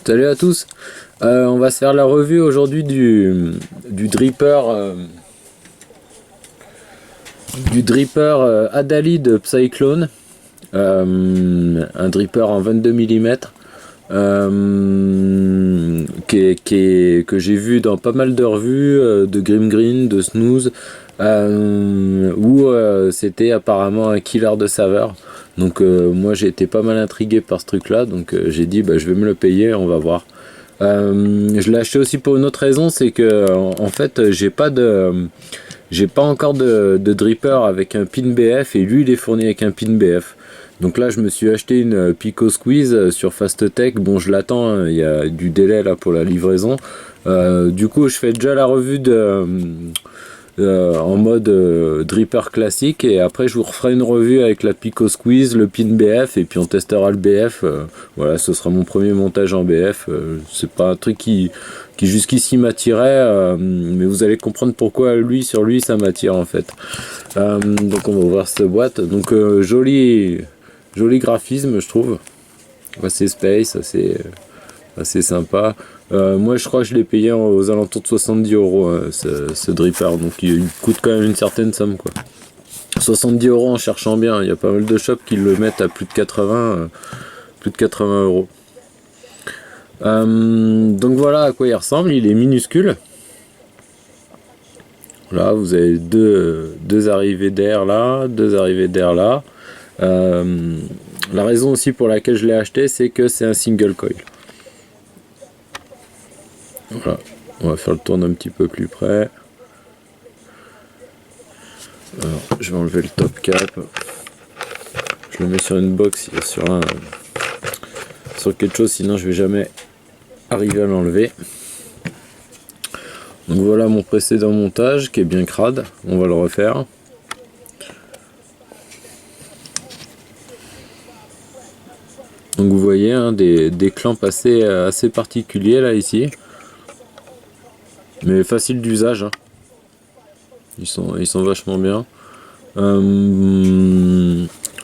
Salut à tous. On va se faire la revue aujourd'hui du dripper Adalid Psyclone, un dripper en 22 mm que j'ai vu dans pas mal de revues de Grim Green, de Snooze, où c'était apparemment un killer de saveur. Donc moi j'ai été pas mal intrigué par ce truc là, donc j'ai dit je vais me le payer, on va voir. Je l'ai acheté aussi pour une autre raison, c'est que en fait j'ai pas encore de dripper avec un pin BF, et lui il est fourni avec un pin BF. Donc là je me suis acheté une Pico Squeeze sur Fast Tech. Bon, je l'attends, hein, il y a du délai là pour la livraison. Du coup je fais déjà la revue en mode dripper classique, et après je vous referai une revue avec la Pico Squeeze, le pin BF, et puis on testera le BF. Voilà, ce sera mon premier montage en BF. C'est pas un truc qui jusqu'ici m'attirait, mais vous allez comprendre pourquoi sur lui ça m'attire en fait. Donc on va voir cette boîte. Donc joli graphisme, je trouve, assez space, assez sympa. Moi je crois que je l'ai payé aux alentours de 70 €, ce dripper, donc il coûte quand même une certaine somme quoi. 70 € en cherchant bien, il y a pas mal de shops qui le mettent à plus de 80 €. Donc voilà à quoi il ressemble. Il est minuscule. Là vous avez deux arrivées d'air là, deux arrivées d'air là. La raison aussi pour laquelle je l'ai acheté, c'est que c'est un single coil. Voilà, on va faire le tour d'un petit peu plus près. Alors, je vais enlever le top cap. Je le mets sur une box, sur quelque chose, sinon je vais jamais arriver à l'enlever. Donc voilà mon précédent montage qui est bien crade. On va le refaire. Donc vous voyez hein, des clamps assez particuliers là ici. Mais facile d'usage, hein. Ils sont vachement bien.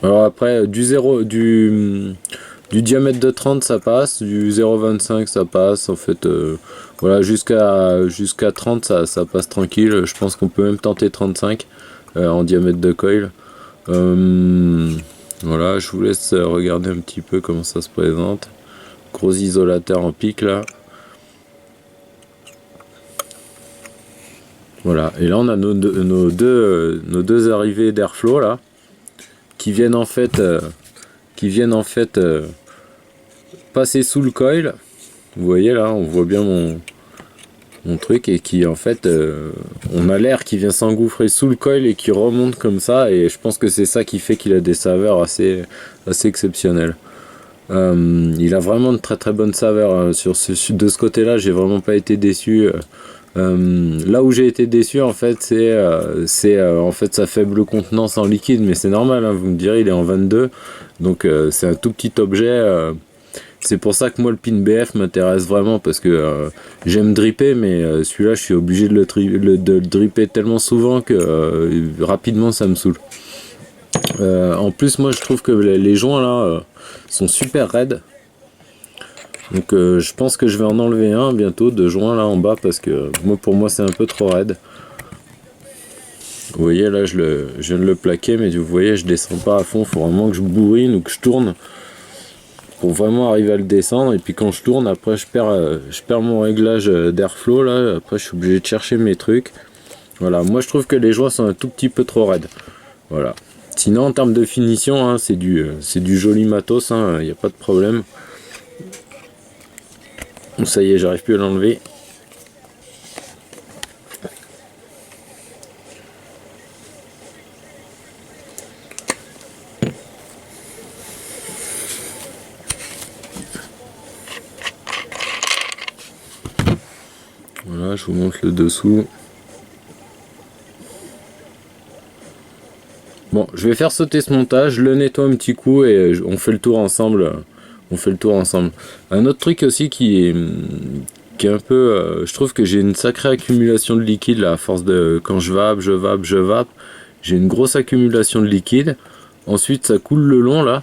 Alors après du diamètre de 30 ça passe, du 0,25 ça passe, en fait voilà, jusqu'à 30 ça passe tranquille. Je pense qu'on peut même tenter 35 en diamètre de coil. Voilà, je vous laisse regarder un petit peu comment ça se présente. Gros isolateur en pic là. Voilà, et là on a nos deux arrivées d'airflow là, qui viennent en fait passer sous le coil. Vous voyez là, on voit bien mon truc, et qui en fait on a l'air qui vient s'engouffrer sous le coil et qui remonte comme ça, et je pense que c'est ça qui fait qu'il a des saveurs assez exceptionnelles. Il a vraiment de très bonnes saveurs, hein. De ce côté là j'ai vraiment pas été déçu. Là où j'ai été déçu en fait, c'est en fait sa faible contenance en liquide, mais c'est normal, hein, vous me direz, il est en 22, donc c'est un tout petit objet. C'est pour ça que moi le pin BF m'intéresse vraiment, parce que j'aime dripper, mais celui-là je suis obligé de le dripper tellement souvent que rapidement ça me saoule. En plus moi je trouve que les joints là sont super raides. Donc je pense que je vais en enlever un bientôt de joint là en bas, parce que pour moi c'est un peu trop raide. Vous voyez là je viens de le plaquer, mais vous voyez je descends pas à fond, il faut vraiment que je bourrine ou que je tourne pour vraiment arriver à le descendre. Et puis quand je tourne, après je perds mon réglage d'airflow là, après je suis obligé de chercher mes trucs. Voilà, moi je trouve que les joints sont un tout petit peu trop raides. Voilà. Sinon en termes de finition, hein, c'est du joli matos, hein, y a pas de problème. Ça y est, j'arrive plus à l'enlever. Voilà, je vous montre le dessous. Bon, je vais faire sauter ce montage, je le nettoie un petit coup, et on fait le tour ensemble. Un autre truc aussi qui est un peu... je trouve que j'ai une sacrée accumulation de liquide là, à force de... Quand je vape, j'ai une grosse accumulation de liquide. Ensuite ça coule le long là.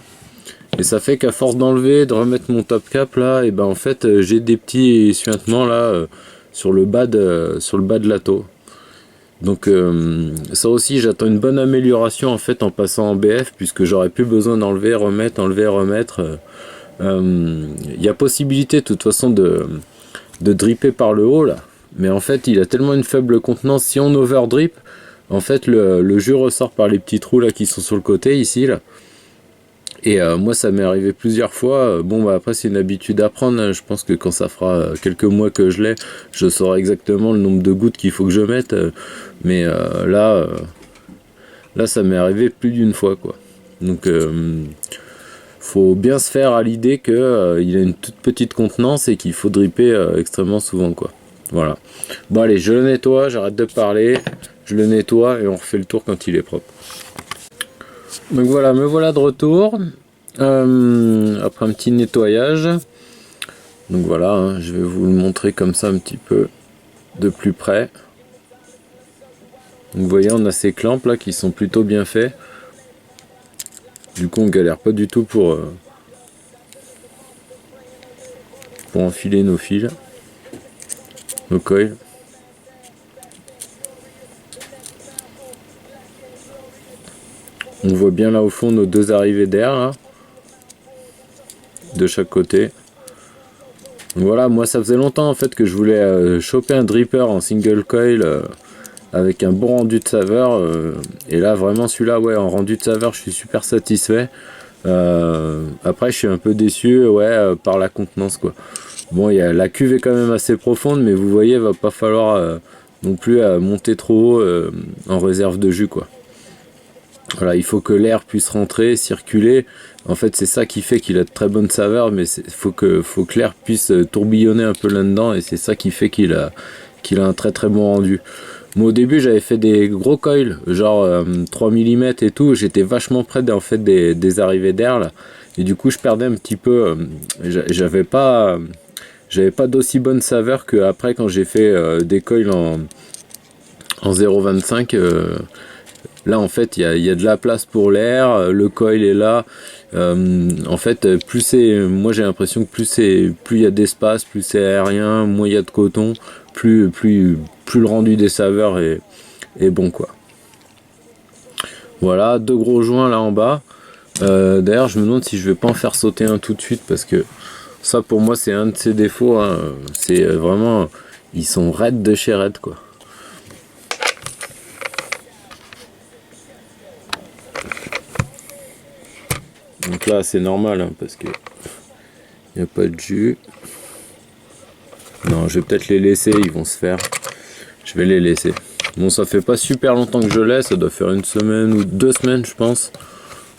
Et ça fait qu'à force d'enlever, de remettre mon top cap là, et ben en fait j'ai des petits suintements là sur le bas de la taux. Donc ça aussi j'attends une bonne amélioration en fait en passant en BF, puisque j'aurais plus besoin d'enlever, remettre, enlever, remettre. Y a possibilité de toute façon de dripper par le haut là, mais en fait il a tellement une faible contenance. Si on overdrip, en fait le jus ressort par les petits trous là qui sont sur le côté ici là. Et moi ça m'est arrivé plusieurs fois. Bon bah après c'est une habitude à prendre, hein. Je pense que quand ça fera quelques mois que je l'ai, je saurai exactement le nombre de gouttes qu'il faut que je mette. Mais là ça m'est arrivé plus d'une fois quoi. Donc faut bien se faire à l'idée que il a une toute petite contenance et qu'il faut dripper extrêmement souvent quoi. Voilà. Bon allez, je le nettoie, j'arrête de parler, je le nettoie et on refait le tour quand il est propre. Donc voilà, me voilà de retour après un petit nettoyage. Donc voilà, hein, je vais vous le montrer comme ça un petit peu de plus près. Donc vous voyez, on a ces clamps là qui sont plutôt bien faits. Du coup on galère pas du tout pour enfiler nos fils, nos coils. On voit bien là au fond nos deux arrivées d'air là, de chaque côté. Donc voilà, moi ça faisait longtemps en fait que je voulais choper un dripper en single coil avec un bon rendu de saveur. Et là vraiment celui-là, ouais, en rendu de saveur je suis super satisfait. Après je suis un peu déçu, ouais, par la contenance quoi. Bon, la cuve est quand même assez profonde, mais vous voyez, il va pas falloir non plus monter trop haut en réserve de jus quoi. Voilà, il faut que l'air puisse rentrer, circuler. En fait, c'est ça qui fait qu'il a de très bonnes saveurs, mais faut que l'air puisse tourbillonner un peu là-dedans, et c'est ça qui fait qu'il a un très très bon rendu. Moi, au début, j'avais fait des gros coils, genre 3 mm et tout. J'étais vachement près en fait des arrivées d'air là, et du coup, je perdais un petit peu. J'avais pas d'aussi bonne saveur que après quand j'ai fait des coils en 0,25. Là en fait il y a de la place pour l'air, le coil est là. En fait moi j'ai l'impression que plus il y a d'espace, plus c'est aérien, moins il y a de coton, plus le rendu des saveurs est bon quoi. Voilà, deux gros joints là en bas. D'ailleurs je me demande si je vais pas en faire sauter un tout de suite, parce que ça pour moi c'est un de ses défauts, hein. C'est vraiment, ils sont raides de chez raide quoi. Donc là c'est normal, hein, parce que il n'y a pas de jus. Non, je vais peut-être les laisser, ils vont se faire. Je vais les laisser. Bon, ça fait pas super longtemps que je laisse, ça doit faire 1 semaine ou 2 semaines je pense.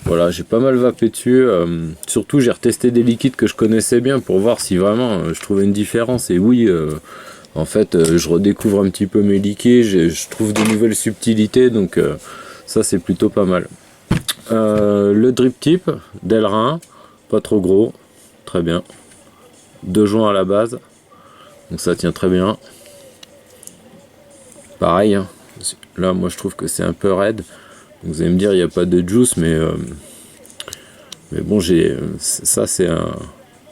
Voilà, j'ai pas mal vapé dessus. Surtout j'ai retesté des liquides que je connaissais bien pour voir si vraiment je trouvais une différence. Et oui, en fait je redécouvre un petit peu mes liquides, je trouve de nouvelles subtilités, donc ça c'est plutôt pas mal. Le drip tip Delrin, pas trop gros, très bien. 2 joints à la base, donc ça tient très bien. Pareil, hein. Là moi je trouve que c'est un peu raide. Vous allez me dire il n'y a pas de juice, mais bon, ça c'est un,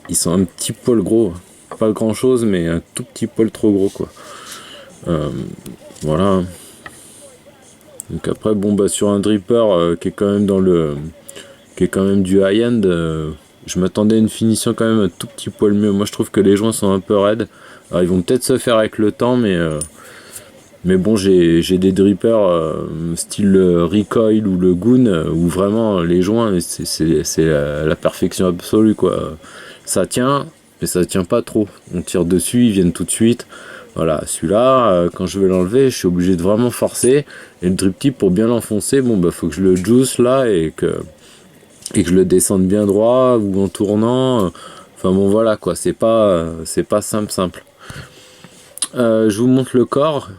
ils sont un petit poil gros, pas grand chose, mais un tout petit poil trop gros quoi. Voilà. Donc après bon bah sur un dripper qui est quand même du high-end, je m'attendais à une finition quand même un tout petit poil mieux. Moi je trouve que les joints sont un peu raides. Alors ils vont peut-être se faire avec le temps, mais bon, j'ai des drippers style le Recoil ou le Goon où vraiment les joints c'est la perfection absolue quoi. Ça tient, mais ça tient pas trop. On tire dessus, ils viennent tout de suite. Voilà, celui-là, quand je vais l'enlever, je suis obligé de vraiment forcer. Et le drip tip, pour bien l'enfoncer, bon bah faut que je le juice là et que je le descende bien droit ou en tournant. Enfin bon voilà quoi, c'est pas simple. Je vous montre le corps.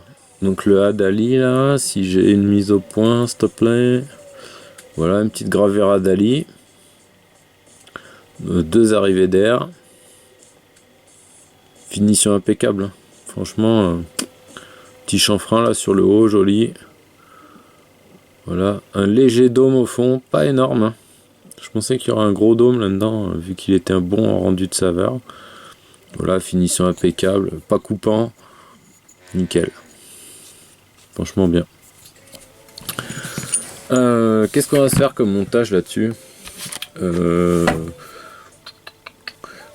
Donc le Adali là, si j'ai une mise au point, s'il te plaît. Voilà, une petite gravure Adali. 2 arrivées d'air. Finition impeccable, hein. Franchement, petit chanfrein là sur le haut, joli. Voilà, un léger dôme au fond, pas énorme, hein. Je pensais qu'il y aurait un gros dôme là-dedans, vu qu'il était un bon rendu de saveur. Voilà, finition impeccable, pas coupant, nickel. Franchement bien. Qu'est-ce qu'on va se faire comme montage là-dessus? On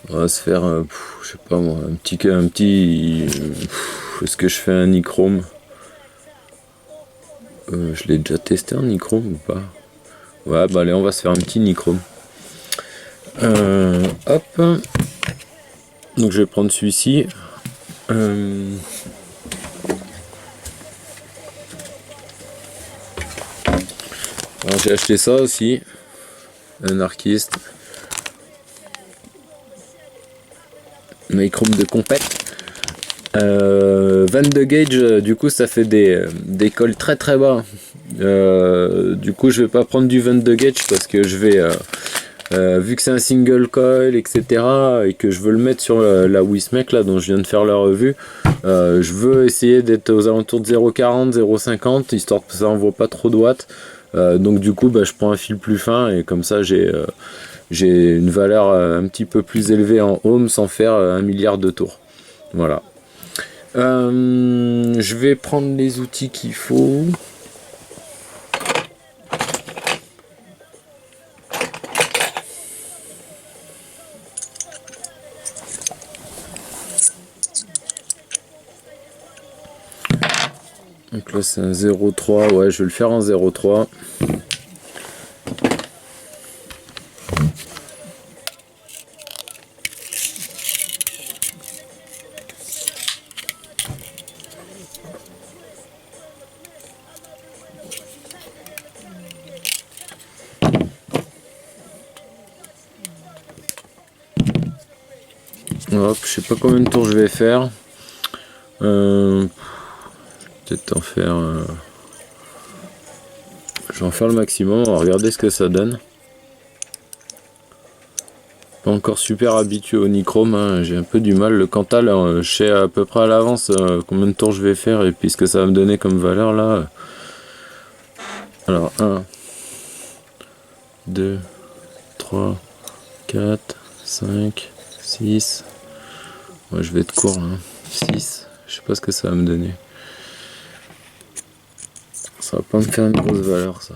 va se faire, je sais pas moi, un petit. Est-ce que je fais un nichrome? Je l'ai déjà testé un nichrome ou pas? Ouais, bah allez, on va se faire un petit nichrome. Hop. Donc je vais prendre celui-ci. Alors j'ai acheté ça aussi. Un archiste. Nichrome de compète. 22 gauge, du coup ça fait des cols très très bas. Du coup je vais pas prendre du 22 gauge parce que je vais vu que c'est un single coil etc et que je veux le mettre sur la Wismec là dont je viens de faire la revue, je veux essayer d'être aux alentours de 0,40 0,50 histoire que ça envoie pas trop de watts. Donc du coup je prends un fil plus fin et comme ça j'ai une valeur un petit peu plus élevée en ohm sans faire 1 milliard de tours. Voilà. Je vais prendre les outils qu'il faut. Donc là c'est un 0,3, ouais je vais le faire en 0,3. Hop, je sais pas combien de tours je vais faire. Peut-être en faire. Je vais en faire le maximum. On va regarder ce que ça donne. Pas encore super habitué au nichrome. Hein. J'ai un peu du mal. Le Cantal, je sais à peu près à l'avance combien de tours je vais faire et puis ce que ça va me donner comme valeur là. Alors 1, 2, 3, 4, 5, 6. Ouais, je vais être court. Hein. 6. Je sais pas ce que ça va me donner. Ça va pas me faire une grosse valeur ça.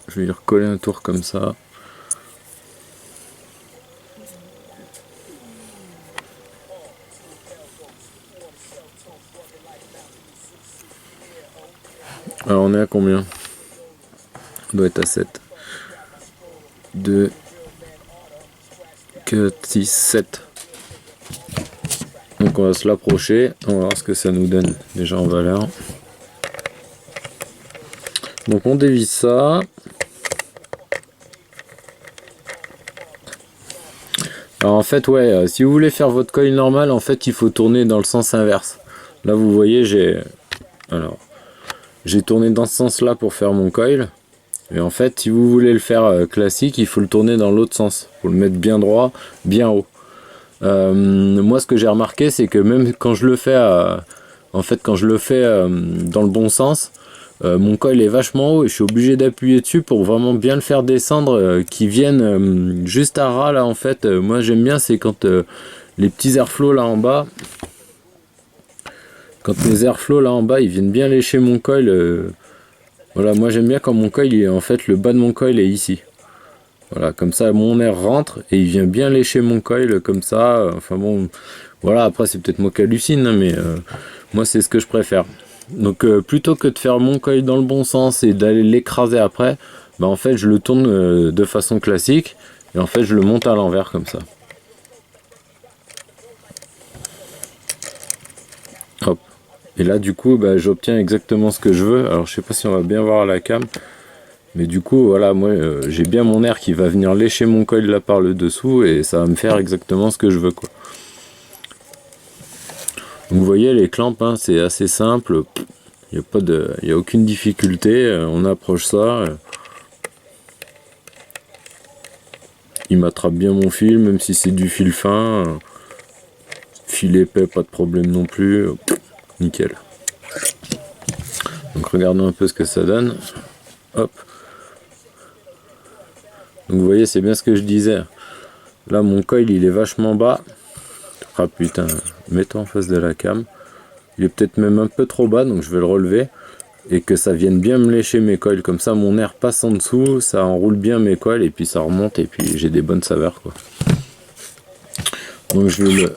Je vais y recoller un tour comme ça. Alors on est à combien? On doit être à 7. 2, 4, 6, 7. Donc on va se l'approcher, on va voir ce que ça nous donne déjà en valeur. Donc on dévisse ça. Alors en fait ouais, si vous voulez faire votre coil normal, en fait il faut tourner dans le sens inverse. Là vous voyez j'ai tourné dans ce sens là pour faire mon coil. Et en fait si vous voulez le faire classique, il faut le tourner dans l'autre sens. Il faut le mettre bien droit, bien haut. Moi ce que j'ai remarqué c'est que même quand je le fais dans le bon sens, mon coil est vachement haut et je suis obligé d'appuyer dessus pour vraiment bien le faire descendre, qu'il vienne juste à ras là en fait. Moi j'aime bien c'est quand les petits airflows là en bas, quand les airflows là en bas ils viennent bien lécher mon coil. Voilà, moi j'aime bien quand mon coil en fait le bas de mon coil est ici. Voilà, comme ça mon air rentre et il vient bien lécher mon coil comme ça. Enfin bon, voilà, après c'est peut-être moi qui hallucine, hein, mais moi c'est ce que je préfère. Donc plutôt que de faire mon coil dans le bon sens et d'aller l'écraser après, bah en fait je le tourne de façon classique et en fait je le monte à l'envers comme ça. Hop. Et là du coup bah, j'obtiens exactement ce que je veux. Alors je sais pas si on va bien voir à la cam. Mais du coup, voilà, moi j'ai bien mon air qui va venir lécher mon coil là par le dessous et ça va me faire exactement ce que je veux quoi. Donc vous voyez les clamps, hein, c'est assez simple, il n'y a aucune difficulté, on approche ça. Il m'attrape bien mon fil, même si c'est du fil fin. Fil épais, pas de problème non plus. Nickel. Donc regardons un peu ce que ça donne. Hop. Donc vous voyez, c'est bien ce que je disais. Là, mon coil, il est vachement bas. Ah putain, mets-toi en face de la cam. Il est peut-être même un peu trop bas, donc je vais le relever. Et que ça vienne bien me lécher mes coils. Comme ça, mon air passe en dessous, ça enroule bien mes coils, et puis ça remonte, et puis j'ai des bonnes saveurs, quoi. Donc je vais le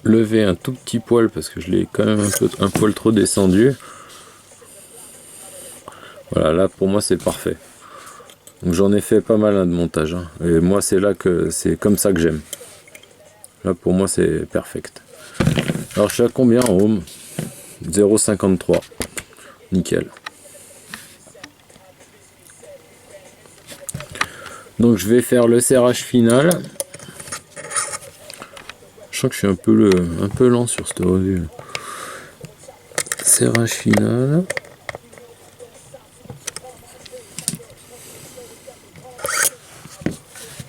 lever un tout petit poil, parce que je l'ai quand même un poil trop descendu. Voilà, là, pour moi, c'est parfait. Donc j'en ai fait pas mal, hein, de montage, hein. Et moi, c'est là que c'est comme ça que j'aime. Là, pour moi, c'est perfect. Alors, je suis à combien en ohm? 0,53. Nickel. Donc, je vais faire le serrage final. Je sens que je suis un peu lent sur cette revue. Serrage final.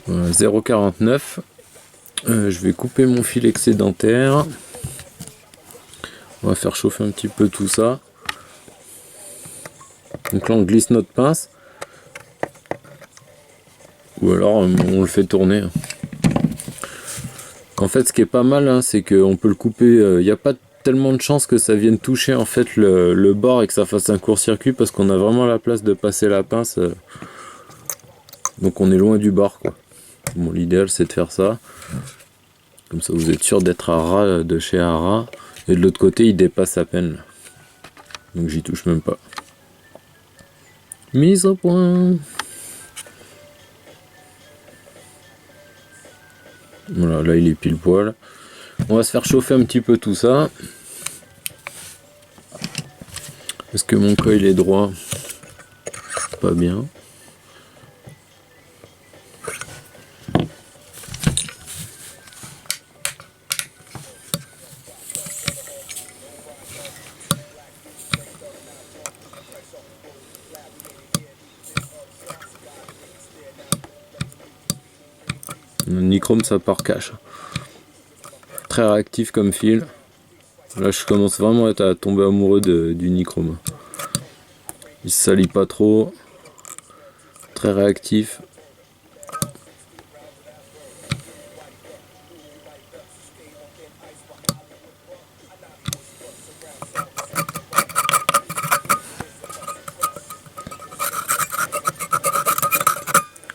Voilà, 0,49. Je vais couper mon fil excédentaire. On va faire chauffer un petit peu tout ça. Donc là, on glisse notre pince. Ou alors, on le fait tourner. En fait, ce qui est pas mal, hein, c'est qu'on peut le couper. Il n'y a pas tellement de chances que ça vienne toucher en fait le bord et que ça fasse un court-circuit, parce qu'on a vraiment la place de passer la pince. Donc on est loin du bord, quoi. Bon, l'idéal, c'est de faire ça. Comme ça, vous êtes sûr d'être à ras de chez Ara. Et de l'autre côté, il dépasse à peine. Donc j'y touche même pas. Mise au point. Voilà, là il est pile poil. On va se faire chauffer un petit peu tout ça. Est-ce que mon coil est droit? Pas bien. Le nichrome, ça part cash. Très réactif comme fil. Là, je commence vraiment à tomber amoureux du nichrome. Il se salit pas trop. Très réactif.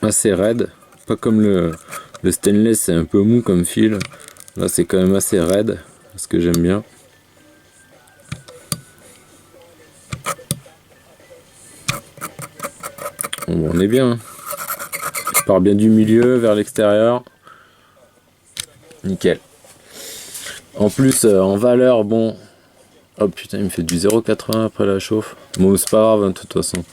Assez raide. Pas comme le stainless, c'est un peu mou comme fil. Là, c'est quand même assez raide. Ce que j'aime bien. Bon, on est bien. Je pars bien du milieu vers l'extérieur. Nickel. En plus, en valeur, bon. Oh putain, il me fait du 0,80 après la chauffe. Bon, c'est pas grave, hein, de toute façon.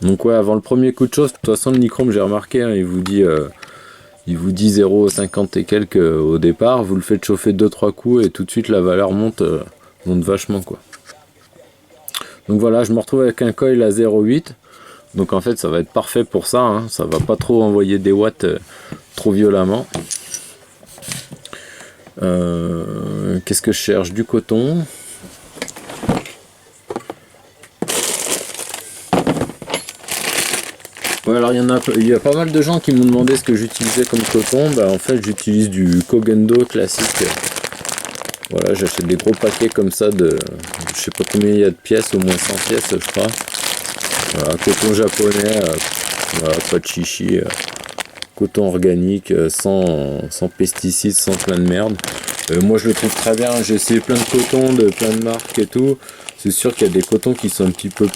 Donc ouais, avant le premier coup de chauffe, de toute façon, le nichrome, j'ai remarqué, hein, il vous dit 0,50 et quelques au départ. Vous le faites chauffer 2-3 coups et tout de suite la valeur monte vachement, quoi. Donc voilà, je me retrouve avec un coil à 0,8. Donc en fait, ça va être parfait pour ça, hein. Ça va pas trop envoyer des watts trop violemment. Qu'est-ce que je cherche? Du coton. Ouais, alors il y a pas mal de gens qui m'ont demandé ce que j'utilisais comme coton. Bah en fait, j'utilise du Kogendo classique. Voilà, j'achète des gros paquets comme ça de, je sais pas combien il y a de pièces, au moins 100 pièces, je crois. Voilà, coton japonais, voilà, pas de chichi, coton organique, sans pesticides, sans plein de merde. Moi je le trouve très bien, j'ai essayé plein de cotons de plein de marques et tout. C'est sûr qu'il y a des cotons qui sont un petit peu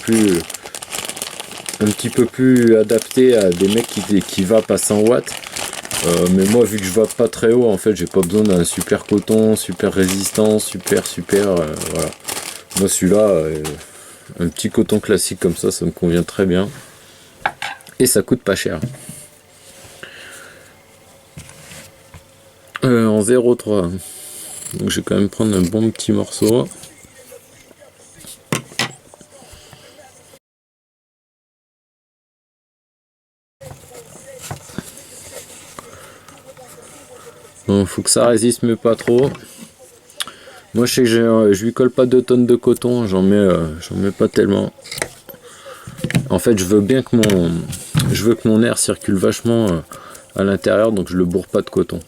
plus adaptés à des mecs qui vapent à 100 watts. Mais moi, vu que je vape pas très haut, en fait, j'ai pas besoin d'un super coton, super résistant, super, voilà. Moi, celui-là, un petit coton classique comme ça me convient très bien. Et ça coûte pas cher. En 0,3. Donc, je vais quand même prendre un bon petit morceau. Bon, faut que ça résiste, mais pas trop. Moi je sais que je lui colle pas 2 tonnes de coton, j'en mets pas tellement. En fait je veux que mon air circule vachement à l'intérieur, donc je le bourre pas de coton.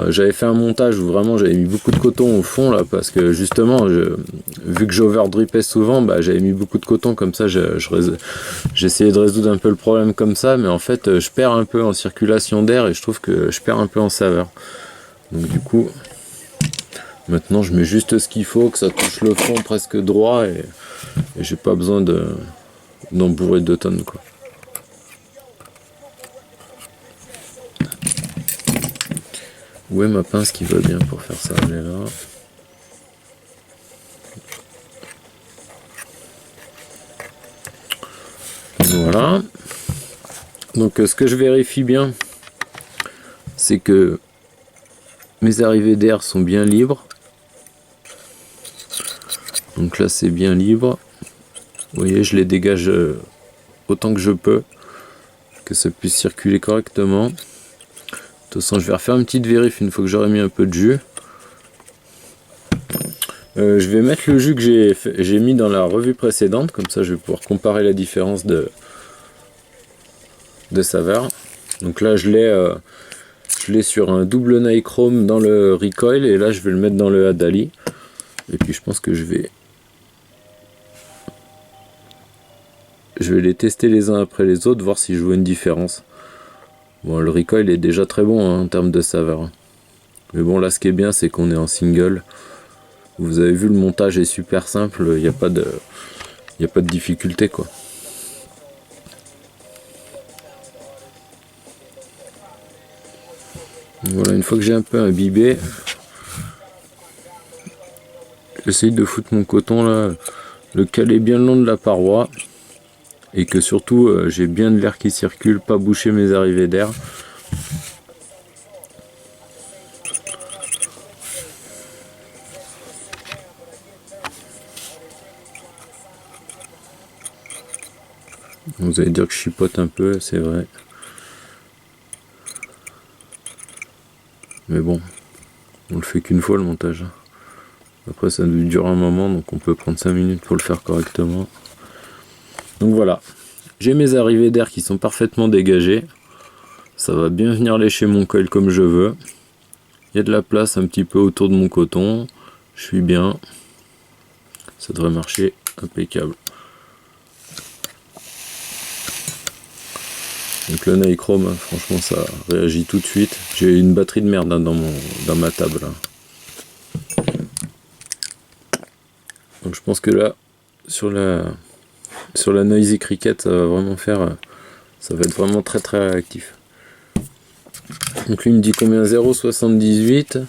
J'avais fait un montage où vraiment j'avais mis beaucoup de coton au fond là, parce que justement vu que j'overdrippais souvent, bah, j'avais mis beaucoup de coton, comme ça j'essayais de résoudre un peu le problème comme ça, mais en fait je perds un peu en circulation d'air et je trouve que je perds un peu en saveur. Donc du coup maintenant je mets juste ce qu'il faut, que ça touche le fond presque droit, et j'ai pas besoin d'en bourrer 2 tonnes quoi. Où est ma pince qui va bien pour faire ça? Elle est là. Voilà. Donc ce que je vérifie bien, c'est que mes arrivées d'air sont bien libres. Donc là c'est bien libre. Vous voyez, je les dégage autant que je peux, que ça puisse circuler correctement. De toute façon je vais refaire une petite vérif une fois que j'aurai mis un peu de jus. Je vais mettre le jus que j'ai mis dans la revue précédente, comme ça je vais pouvoir comparer la différence de saveur. Donc là je l'ai sur un double Nichrome dans le recoil, et là je vais le mettre dans le Adali. Et puis je pense que je vais les tester les uns après les autres, voir si je vois une différence. Bon, le recoil est déjà très bon hein, en termes de saveur. Mais bon, là ce qui est bien, c'est qu'on est en single. Vous avez vu, le montage est super simple, il n'y a pas de difficulté quoi. Voilà, une fois que j'ai un peu imbibé, j'essaye de foutre mon coton là, le caler bien le long de la paroi, et que surtout j'ai bien de l'air qui circule, pas boucher mes arrivées d'air. Vous allez dire que je chipote un peu, c'est vrai. Mais bon, on le fait qu'une fois le montage. Après ça dure un moment, donc on peut prendre 5 minutes pour le faire correctement. Donc voilà, j'ai mes arrivées d'air qui sont parfaitement dégagées. Ça va bien venir lécher mon coil comme je veux. Il y a de la place un petit peu autour de mon coton. Je suis bien. Ça devrait marcher impeccable. Donc le Nichrome, franchement ça réagit tout de suite. J'ai une batterie de merde hein, dans ma table. Hein. Donc je pense que là, sur la Noisy Cricket, ça va vraiment ça va être vraiment très très réactif. Donc lui il me dit combien? 0,78.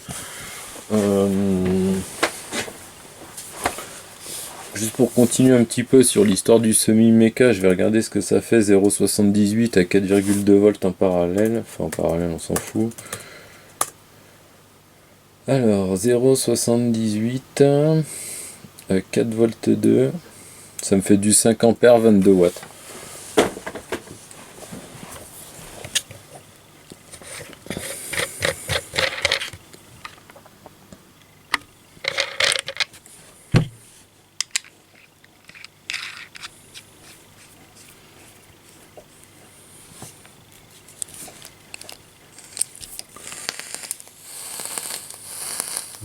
Juste pour continuer un petit peu sur l'histoire du semi-méca, je vais regarder ce que ça fait 0,78 à 4,2 volts en parallèle. Enfin en parallèle on s'en fout. Alors 0,78 à 4 volts 2, ça me fait du 5 ampères 22 watts.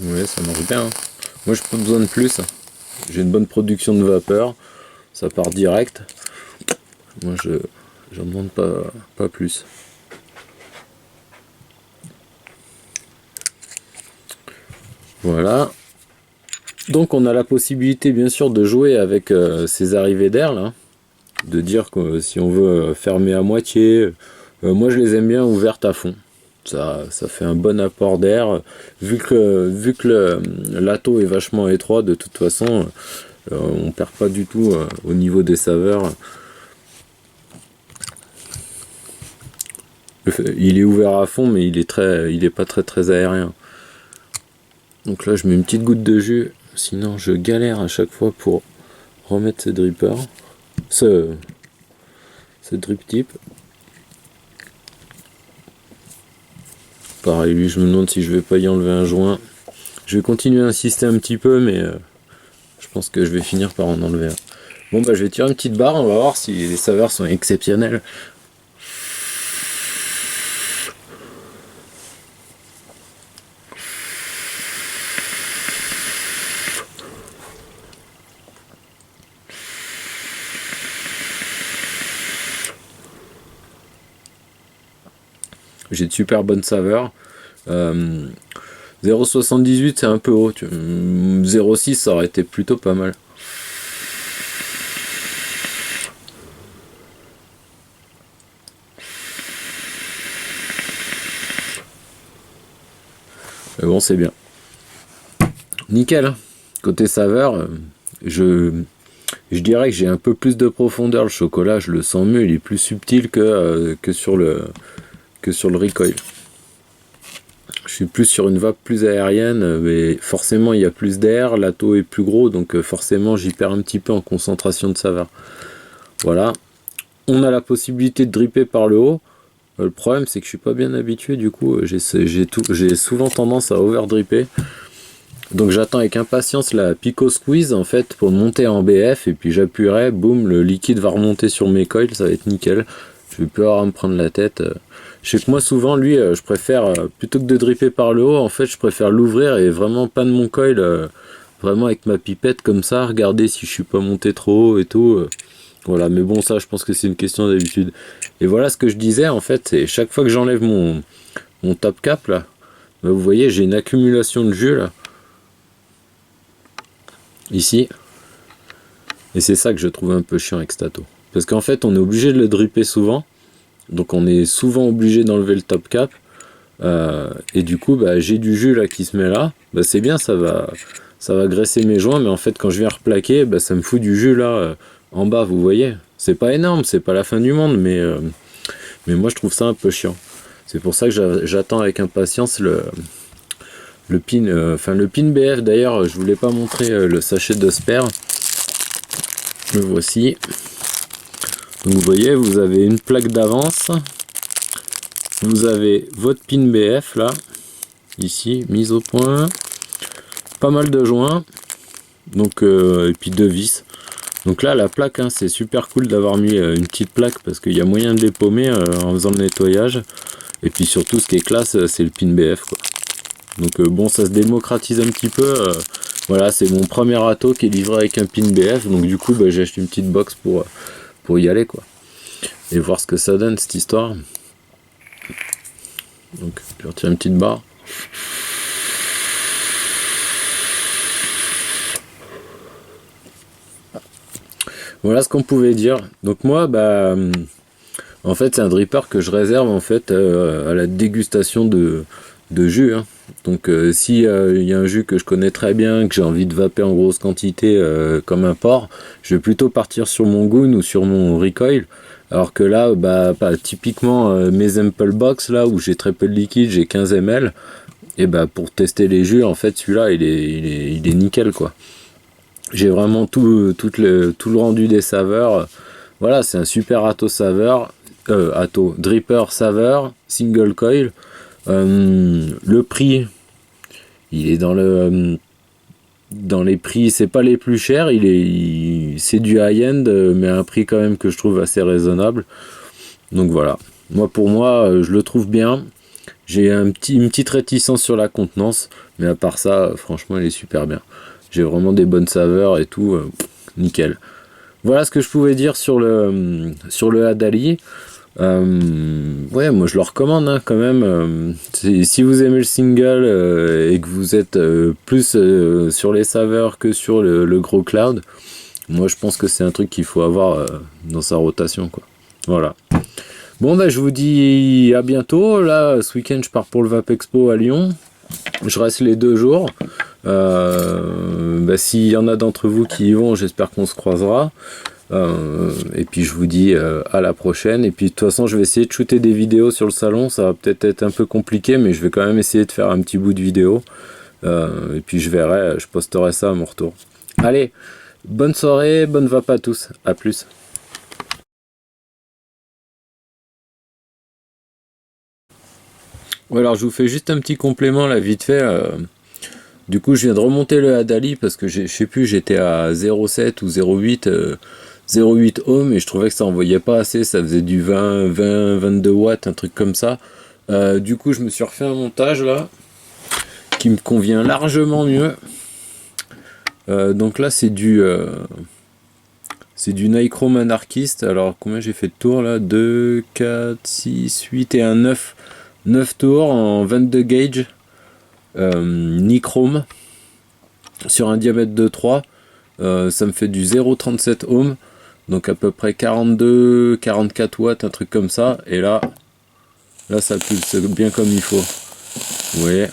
Ouais, ça marche bien. Hein. Moi, j'ai pas besoin de plus. J'ai une bonne production de vapeur. Ça part direct. Moi, j'en demande pas plus. Voilà. Donc, on a la possibilité, bien sûr, de jouer avec ces arrivées d'air, là. De dire que si on veut fermer à moitié, moi, je les aime bien ouvertes à fond. Ça fait un bon apport d'air. Vu que l'atto est vachement étroit, de toute façon, on perd pas du tout au niveau des saveurs. Il est ouvert à fond, mais il est pas très aérien. Donc là, je mets une petite goutte de jus. Sinon, je galère à chaque fois pour remettre ce dripper. Ce drip tip. Pareil, lui, je me demande si je vais pas y enlever un joint. Je je vais continuer à insister un petit peu, mais je pense que je vais finir par en enlever un. Bon bah je vais tirer une petite barre, on va voir si les saveurs sont exceptionnelles. J'ai de super bonnes saveurs. 0,78 c'est un peu haut. 0,6 ça aurait été plutôt pas mal. Mais bon, c'est bien. Nickel. Côté saveur, je dirais que j'ai un peu plus de profondeur. Le chocolat, je le sens mieux. Il est plus subtil que sur le recoil. Je suis plus sur une vape plus aérienne, mais forcément il y a plus d'air, l'atto est plus gros, donc forcément j'y perds un petit peu en concentration de saveur. Voilà. On a la possibilité de dripper par le haut. Le problème c'est que je suis pas bien habitué, du coup j'ai souvent tendance à over dripper. Donc j'attends avec impatience la Pico Squeeze en fait pour monter en BF, et puis j'appuierai, boum, le liquide va remonter sur mes coils, ça va être nickel. Je vais plus avoir à me prendre la tête. Je sais que moi souvent lui je préfère, plutôt que de dripper par le haut, en fait je préfère l'ouvrir et vraiment pas de mon coil, vraiment avec ma pipette comme ça, regarder si je suis pas monté trop haut et tout. Voilà, mais bon ça je pense que c'est une question d'habitude. Et voilà ce que je disais en fait, c'est chaque fois que j'enlève mon top cap là, bah, vous voyez j'ai une accumulation de jus là. Ici, et c'est ça que je trouve un peu chiant avec Stato, parce qu'en fait on est obligé de le dripper souvent, donc on est souvent obligé d'enlever le top cap, et du coup bah, j'ai du jus là qui se met là, bah, c'est bien, ça va graisser mes joints, mais en fait quand je viens replaquer, bah, ça me fout du jus là en bas, vous voyez, c'est pas énorme, c'est pas la fin du monde, mais moi je trouve ça un peu chiant. C'est pour ça que j'attends avec impatience le pin, le pin BF. D'ailleurs je voulais pas montrer le sachet de Sper, le voici. Donc vous voyez, vous avez une plaque d'avance, vous avez votre pin BF là, ici, mise au point, pas mal de joints, donc et puis deux vis. Donc là la plaque, hein, c'est super cool d'avoir mis une petite plaque, parce qu'il y a moyen de les paumer en faisant le nettoyage. Et puis surtout ce qui est classe, c'est le pin BF quoi. Donc bon, ça se démocratise un petit peu. Voilà, c'est mon premier atto qui est livré avec un pin BF, donc du coup bah, j'ai acheté une petite box pour y aller quoi. Et voir ce que ça donne cette histoire. Donc je retire une petite barre. Voilà ce qu'on pouvait dire. Donc moi bah en fait c'est un dripper que je réserve en fait à la dégustation de jus, hein. Donc si il y a un jus que je connais très bien, que j'ai envie de vaper en grosse quantité comme un porc, je vais plutôt partir sur mon Goon ou sur mon Recoil. Alors que là, bah, typiquement mes Ample Box là où j'ai très peu de liquide, j'ai 15 ml, et bah pour tester les jus, en fait celui-là il est nickel quoi. J'ai vraiment tout le rendu des saveurs. Voilà, c'est un super atto saveur, dripper saveur, single coil. Le prix, il est dans les prix, c'est pas les plus chers, c'est du high-end, mais à un prix quand même que je trouve assez raisonnable. Donc voilà, pour moi, je le trouve bien. J'ai une petite réticence sur la contenance, mais à part ça, franchement, il est super bien. J'ai vraiment des bonnes saveurs et tout, nickel. Voilà ce que je pouvais dire sur le Adali. Ouais, moi je le recommande hein, quand même. Si vous aimez le single et que vous êtes plus sur les saveurs que sur le gros cloud, moi je pense que c'est un truc qu'il faut avoir dans sa rotation quoi. Voilà. Bon bah je vous dis à bientôt. Là ce week-end je pars pour le Vape Expo à Lyon. Je reste les 2 jours. S'il y en a d'entre vous qui y vont, j'espère qu'on se croisera. Et puis je vous dis à la prochaine. Et puis de toute façon je vais essayer de shooter des vidéos sur le salon. Ça va peut-être être un peu compliqué, mais je vais quand même essayer de faire un petit bout de vidéo. Et puis je verrai, je posterai ça à mon retour. Allez, bonne soirée, bonne vape à tous, à plus. Ouais, alors je vous fais juste un petit complément là vite fait. Du coup, je viens de remonter le Adali parce que je sais plus, j'étais à 0,7 ou 0,8 0,8 ohm et je trouvais que ça envoyait pas assez, ça faisait du 22 watts, un truc comme ça. Du coup, je me suis refait un montage là qui me convient largement mieux. Donc là, c'est du Nichrome anarchiste. Alors, combien j'ai fait de tours là? 2, 4, 6, 8 et un 9. 9 tours en 22 gauge. Nichrome sur un diamètre de 3. Ça me fait du 0,37 ohm. Donc à peu près 42, 44 watts, un truc comme ça. Et là ça pulse bien comme il faut. Vous voyez?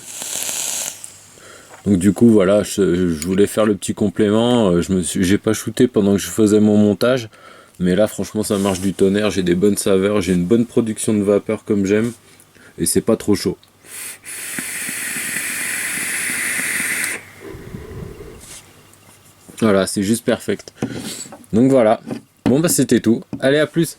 Donc du coup voilà, je voulais faire le petit complément. J'ai pas shooté pendant que je faisais mon montage. Mais là franchement ça marche du tonnerre. J'ai des bonnes saveurs, j'ai une bonne production de vapeur comme j'aime. Et c'est pas trop chaud. Voilà, c'est juste perfect. Donc voilà. Bon bah c'était tout. Allez, à plus.